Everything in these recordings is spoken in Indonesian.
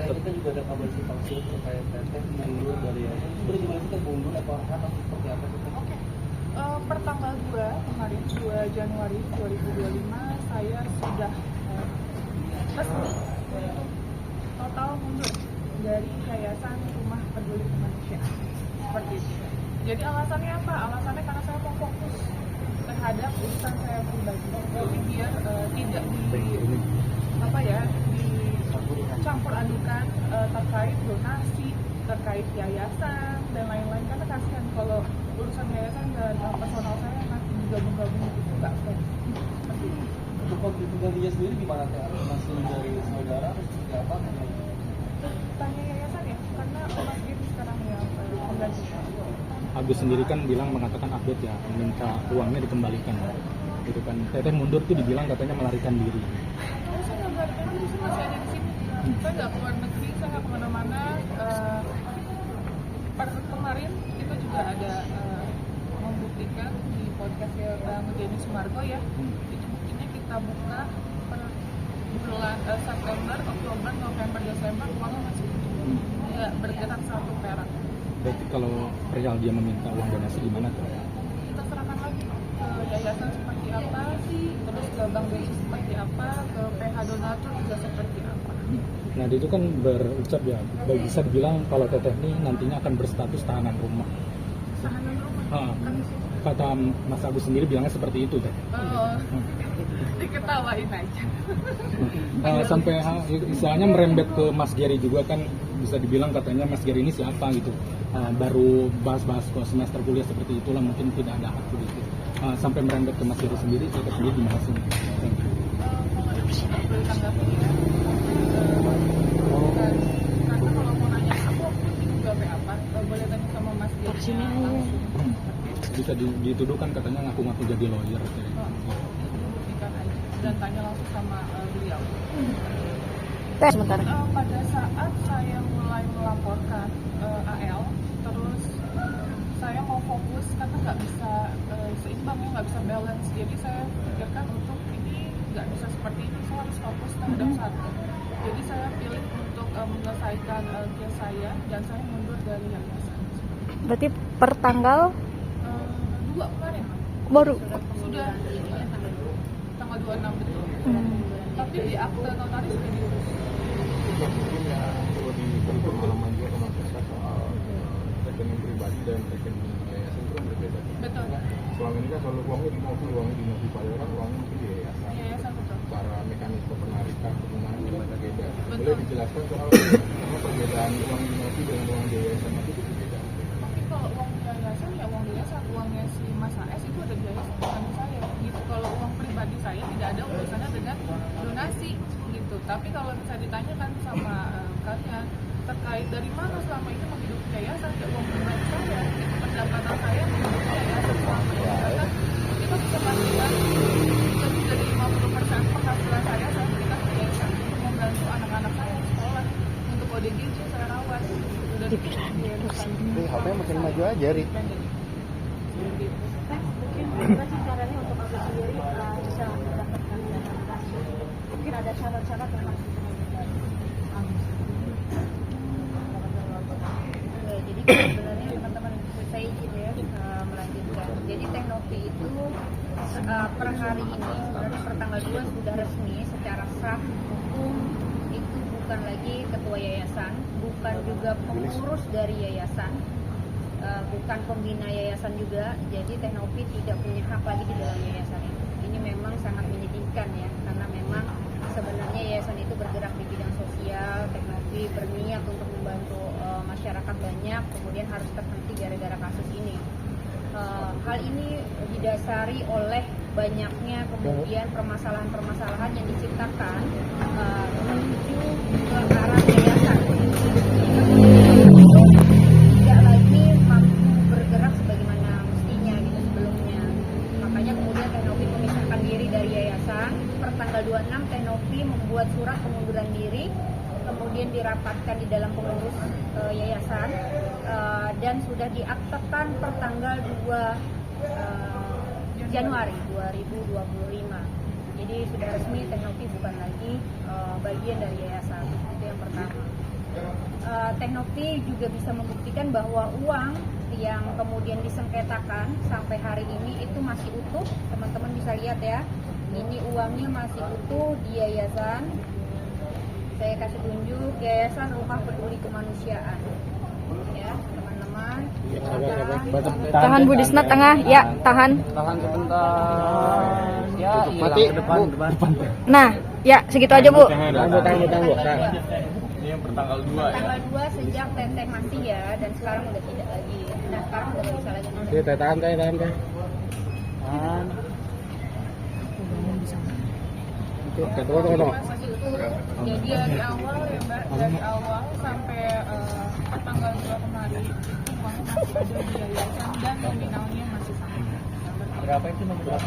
Kita juga ada kabar simpang siur terkait teteh mundur dari yayasan. Sebenarnya gimana sih mundur atau seperti apa gitu? Oke. Pertanggal 2 kemarin 2 Januari 2025 saya sudah resmi total mundur dari Yayasan Rumah Peduli Kemanusiaan. Seperti itu. Jadi alasannya apa? Alasannya karena saya mau fokus terhadap urusan saya pribadi. Jadi biar tidak campur adukan terkait donasi, terkait yayasan dan lain-lain, karena kasihan kalau urusan yayasan dan personal saya nanti digabung-gabung itu nggak fair. Untuk konflik gantinya sendiri gimana teh? Masih dari saudara atau seperti apa? Tanya yayasan ya, karena Mas Giri sekarang yang mengganti. Agus sendiri kan mengatakan update ya, minta uangnya dikembalikan. Gitu kan, teteh mundur tuh dibilang katanya melarikan diri. Kalau saya nggak melarikan diri, saya masih ada di sini. Saya nggak keluar negeri, saya nggak kemana-mana. Kemarin kita juga ada membuktikan di podcastnya Bang Denny Sumargo ya. Itu buktinya kita buka per bulan September, Oktober, November, Desember uangnya masih nggak bergerak 1 perak. Berarti kalau perihal dia meminta uang donasi gimana tuh? Kita serahkan lagi ke yayasan seperti apa, terus ke Bank BI seperti apa, ke PH donatur juga seperti apa. Nah, dia itu kan berucap ya, bisa dibilang kalau teteh ini nantinya akan berstatus tahanan rumah. Tahanan rumah? Kata Mas Agus sendiri bilangnya seperti itu teh. Diketawain aja. Sampai misalnya merembet ke Mas Gary juga kan, bisa dibilang katanya Mas Gary ini siapa gitu. Baru bahas-bahas ke semester kuliah seperti itulah, mungkin tidak ada hak begitu. Sampai merembet ke Mas Gary sendiri, teteh sendiri gimana sih? Karena kalau mau nanya aku juga apa, boleh tanya sama Mas Gary langsung. Bisa dituduhkan katanya ngaku-ngaku jadi lawyer. Buktikan aja dan tanya langsung sama beliau. Sebentar. Pada saat saya mulai melaporkan AL, terus saya mau fokus karena nggak bisa seimbang ya, nggak bisa balance. Jadi saya pikirkan untuk ini nggak bisa seperti ini, saya harus fokus terhadap satu. Jadi saya pilih untuk menyelesaikan case saya dan saya mundur dari yayasan. Berarti per tanggal 2 kemarin baru sudah tanggal 26 betul. Tapi di akte notaris sudah diurus. Mungkin ya perlu diberi pengalaman juga ke masyarakat soal rekening pribadi dan rekening yayasan itu kan berbeda. Betul. Selama ini kan selalu uangnya di pada orang, uangnya mungkin di yayasan. Yayasan betul. Cara mekanisme penarikan penggunaan juga berbeda. Betul. Boleh dijelaskan soal perbedaan uang di Novi dengan uang di yayasan itu berbeda. Tapi kalau uang di yayasan ya uang di yayasan, uangnya si Mas AS itu ada di yayasan, bukan di saya gitu. Kalau uang pribadi saya tidak ada urusannya dengan donasi gitu. Tapi kalau bisa ditanyakan sama kalian terkait dari mana selama ini menghidupi yayasan, ya uang pribadi saya, itu pendapatan saya menghidupi yayasan selama ini. Karena kita bisa pastikan lebih dari 50% penghasilan saya berikan ke yayasan untuk membantu anak-anak saya sekolah, untuk ODGJ saya rawat dan Tapi HP makin maju aja, Ri. mungkin gimana sih caranya untuk aku sendiri bisa mendapatkan dana donasi? Mungkin ada syarat-syarat yang harus dipenuhi. Jadi sebenarnya teman-teman saya izin ya melanjutkan. Jadi Teknopi itu per hari ini sebenarnya per tanggal 2 sudah resmi secara sah hukum itu bukan lagi ketua yayasan, bukan juga pengurus dari yayasan, bukan pembina yayasan juga. Jadi Teknopi tidak punya hak lagi di dalam yayasan itu. Ini memang sangat menyedihkan ya, karena memang sebenarnya yayasan itu bergerak di bidang sosial. Teknopi berniat untuk membantu masyarakat banyak, kemudian harus terhenti gara-gara kasus ini. Hal ini didasari oleh banyaknya kemudian permasalahan-permasalahan yang diciptakan menuju ke arah yayasan. Tidak lagi mampu bergerak sebagaimana mestinya tanggal 26 Teknopi membuat surat pengunduran diri, kemudian dirapatkan di dalam pengurus yayasan dan sudah diaktekan per tanggal 2 Januari 2025. Jadi sudah resmi Teknopi bukan lagi bagian dari yayasan. Itu yang pertama. Teknopi juga bisa membuktikan bahwa uang yang kemudian disengketakan sampai hari ini itu masih utuh. Teman-teman bisa lihat ya, ini uangnya masih utuh di yayasan. Saya kasih tunjuk Yayasan Rumah Peduli Kemanusiaan. Ya, teman-teman. Tahan Bu Disna, tengah. Ya, tahan. Tahan sebentar. Ya, Mati, depan. Nah, ya segitu aja Bu. Tangguh. Ini yang pertanggal 2 ya. Tanggal 2 sejak Teteh masih ya, dan sekarang udah tidak lagi. Nah, sekarang udah nggak bisa lagi. Tahan. Oke, tunggu. Masih utuh. Jadi dari awal ya Mbak, dari awal sampai tanggal 2 kemarin itu uangnya masih ada di yayasan dan nominalnya masih sama. Berapa itu nominal?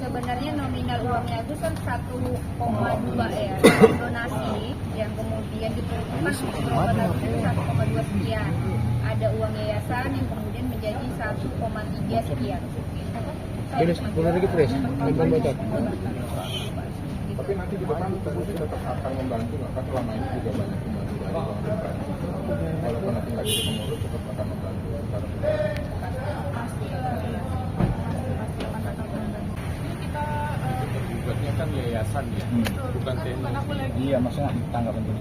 Sebenarnya nominal uangnya itu kan 1,2 ya, donasi yang kemudian diperuntukkan untuk berobat itu 1,2 sekian. Ada uang yayasan yang kemudian menjadi 1,3 sekian. Tapi nanti di depan Teknopi tetap akan membantu nggak kan selama ini juga banyak membantu dari walaupun nanti nggak jadi pengurus tetap akan membantu. Pasti akan datang. Ini kita Tugasnya kan yayasan ya, bukan bukan Teknopi. aku lagi Iya, maksudnya tanggapan itu.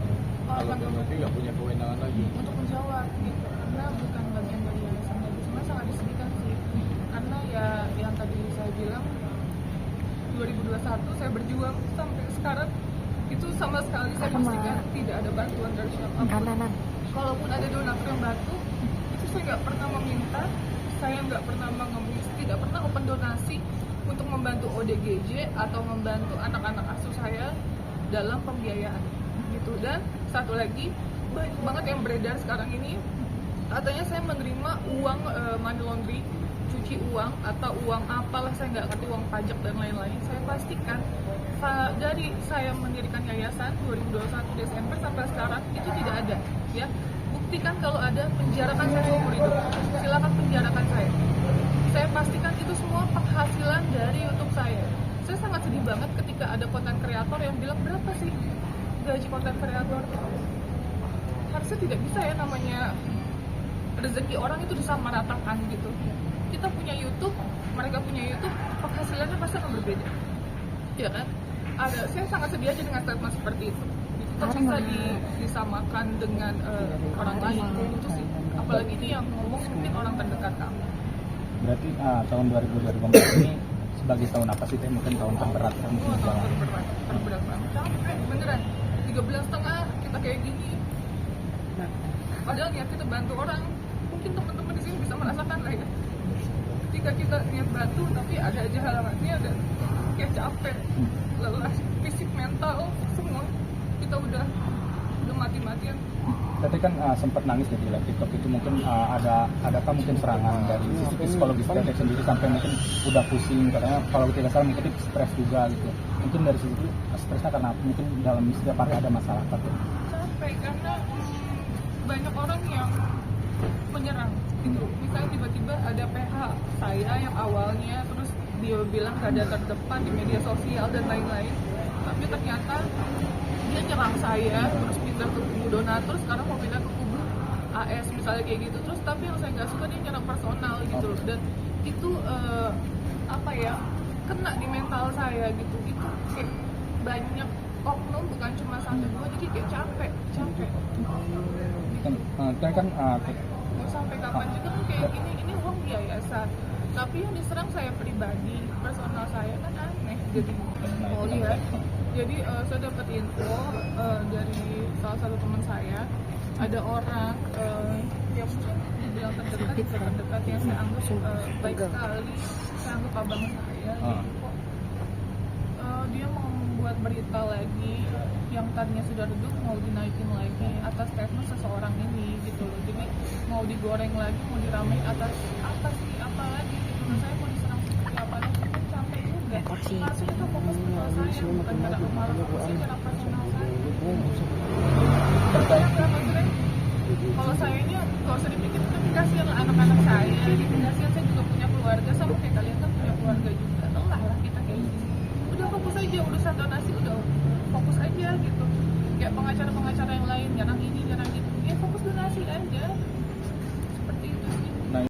Kalau Teknopi nggak punya kewenangan lagi. untuk menjawab gitu, karena bukan bagian dari yayasan lagi. Cuma sangat disedihkan sih, karena ya yang tadi saya bilang 2021 saya berjuang sampai sekarang itu sama sekali saya pastikan tidak ada bantuan dari siapapun. Kalaupun ada donatur yang bantu, itu saya nggak pernah meminta, saya nggak pernah mengemis, tidak pernah open donasi untuk membantu ODGJ atau membantu anak-anak asuh saya dalam pembiayaan gitu. Dan satu lagi, banyak banget yang beredar sekarang ini, katanya saya menerima uang money laundry, cuci uang atau uang apalah, saya nggak ngerti, uang pajak dan lain-lain. Saya pastikan dari saya mendirikan yayasan 2021 Desember sampai sekarang itu tidak ada ya. Buktikan kalau ada, penjarakan saya seumur hidup, silakan penjarakan saya pastikan itu semua penghasilan dari YouTube saya. Saya sangat sedih banget ketika ada konten kreator yang bilang berapa sih gaji konten kreator. Harusnya tidak bisa ya, namanya rezeki orang itu disamaratakan gitu. Kita punya YouTube, mereka punya YouTube, penghasilannya pasti akan berbeda, ya kan? Saya sangat sedih aja dengan statement seperti itu. Kita bisa disamakan dengan orang lain, itu sih. Apalagi ini yang ngomong mungkin orang terdekat kami. Berarti tahun 2024 ini sebagai tahun apa sih Teh? Mungkin tahun terberat kamu Tahun jalan. terberat banget. Capek, beneran. 3 bulan setengah kita kayak gini. Padahal niat kita bantu orang, mungkin teman-teman di sini bisa merasakan lah ya. Ketika kita niat bantu, tapi ada aja halangannya dan kayak capek, lelah, fisik, mental, semua kita udah mati-matian. Tadi kan sempat nangis di live TikTok itu, mungkin adakah mungkin serangan dari sisi psikologis Teteh sendiri sampai mungkin udah pusing, katanya kalau tidak salah mungkin stres juga gitu. Mungkin dari sisi itu stresnya karena mungkin dalam setiap hari ada masalah gitu. Capek karena banyak orang yang menyerang gitu. Misalnya tiba-tiba ada PH saya yang awalnya, terus dia bilang keadaan terdepan di media sosial dan lain-lain, tapi ternyata dia nyerang saya, terus pindah ke kubu donatur, sekarang mau pindah ke kubu AS misalnya kayak gitu. Terus tapi yang saya nggak suka, dia nyerang personal gitu loh. Dan itu apa ya, kena di mental saya gitu. Itu kayak banyak oknum, bukan cuma satu dua, jadi kayak capek Kan mau sampai kapan juga kan kayak gini, ini uang yayasan, tapi yang diserang saya pribadi, personal saya kan aneh. Jadi jadi saya dapat info dari salah satu teman saya, ada orang yang mungkin dibilang terdekat yang saya anggap baik sekali, saya anggap abang saya gitu. Dia mau membuat berita lagi yang tadinya sudah redup, mau dinaikin lagi atas statement seseorang ini gitu loh. Jadi mau digoreng lagi, mau diramein atas apa sih, apa lagi gitu. Saya mau diserang seperti apa lagi, capek juga. Masih itu fokus ke saya, bukan karena malah fokusnya karena personal saya. Maksudnya, kalau saya ini gak usah dipikir, tapi kasihan lah anak-anak saya, gitu. Kasihan saya juga punya keluarga, sama kayak kalian kan punya keluarga juga. Lelah lah kita kayak gini. Udah fokus aja, urusan donasi udah fokus aja gitu. Kayak pengacara-pengacara yang lain, nyerang ini, nyerang itu. Ya fokus donasi aja.